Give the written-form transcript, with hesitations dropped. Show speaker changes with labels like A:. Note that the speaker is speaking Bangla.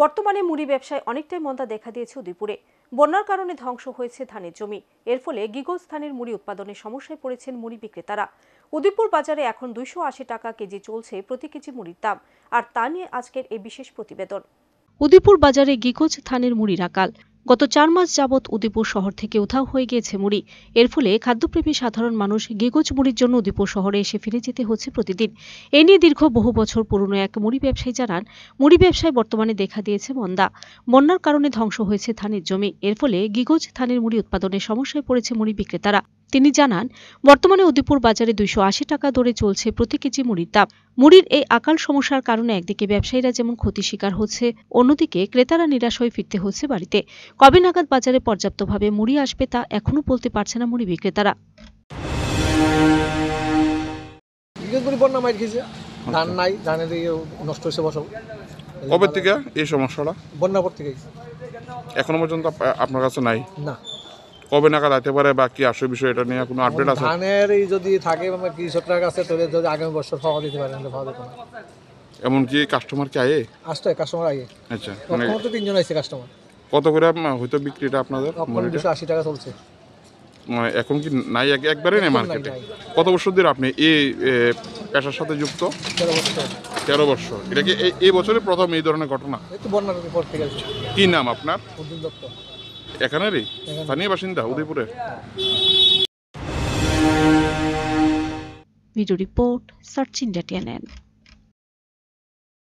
A: বর্তমানে মুড়ি ব্যবসায় অনেকটাই মন্দা দেখা দিয়েছে উদয়পুরে। বন্যার কারণে ধ্বংস হয়েছে ধানের জমি। এর ফলে গিগো স্থানের মুড়ি উৎপাদনের সমস্যায় পড়েছেন মুড়ি বিক্রেতারা। উদয়পুর বাজারে এখন 280 টাকা কেজি চলছে প্রতি কেজি মুড়ির দাম। আর তা নিয়ে আজকের এই বিশেষ প্রতিবেদন। উদয়পুর বাজারে গিগোজ ধানের মুড়ির আকাল। গত 4 মাস যাবৎ উদয়পুর শহর থেকে উধাও হয়ে গিয়েছে মুড়ি। এর ফলে খাদ্যপ্রেমী সাধারণ মানুষ গিগোজ মুড়ির জন্য উদয়পুর শহরে এসে ফিরে যেতে হচ্ছে প্রতিদিন। এ নিয়ে দীর্ঘ বহু বছর পুরনো এক মুড়ি ব্যবসায়ী জানান, মুড়ি ব্যবসায় বর্তমানে দেখা দিয়েছে মন্দা। বন্যার কারণে ধ্বংস হয়েছে ধানের জমি। এর ফলে গিগোজ ধানের মুড়ি উৎপাদনের সমস্যায় পড়েছে মুড়ি বিক্রেতারা। তিনি জানান, বর্তমানে উদয়পুর বাজারে 280 টাকা দরে চলছে প্রতি কেজি মুড়ির দাম। মুড়ির এই আকাল সমস্যার কারণে একদিকে ব্যবসায়ীরা যেমন ক্ষতির শিকার হচ্ছে, অন্যদিকে ক্রেতারা নিরাশ হয়ে ফিরতে হচ্ছে বাড়িতে। কবে নাগাদ বাজারে পর্যাপ্তভাবে মুড়ি আসবে তা এখনো বলতে পারছে না মুড়ি বিক্রেতারা।
B: ধান নাই, ধানের নষ্ট হয়েছে ফসল।
C: কবে থেকে এই সমস্যাটা?
B: বন্যার পর থেকে
C: এখনো পর্যন্ত আপনার কাছে নাই?
B: না।
C: কবে নাগাদ আইতে পারে বা কি আসবে বিষয়, এটা নিয়ে কোনো আপডেট আছে?
B: ধানের যদি থাকে কৃষকরা কাছে, তাহলে যদি আগামী বছর পাওয়া দিতে পারে, পাওয়া যেত না।
C: এমনকি কাস্টমার কি আয়ে?
B: আসতে কাস্টমার আগে।
C: আচ্ছা,
B: মানে তো 3 জন আইছে কাস্টমার।
C: কত করে হয়তো বিক্রিটা আপনাদের?
B: 280 টাকা চলছে।
C: মানে এখন কি নাই, একবারে নেই মার্কেটে? কত বছর ধরে আপনি এই পেশার সাথে যুক্ত? 13 বছর। এটা কি এই বছরে প্রথম এই ধরনের ঘটনা?
B: একটু বন্যার পর থেকে।
C: কি নাম আপনার?
B: উদ্দিন দত্ত।
C: এখানেরই স্থানীয় বাসিন্দা উদয়পুরের?
A: Video report, search India TNN।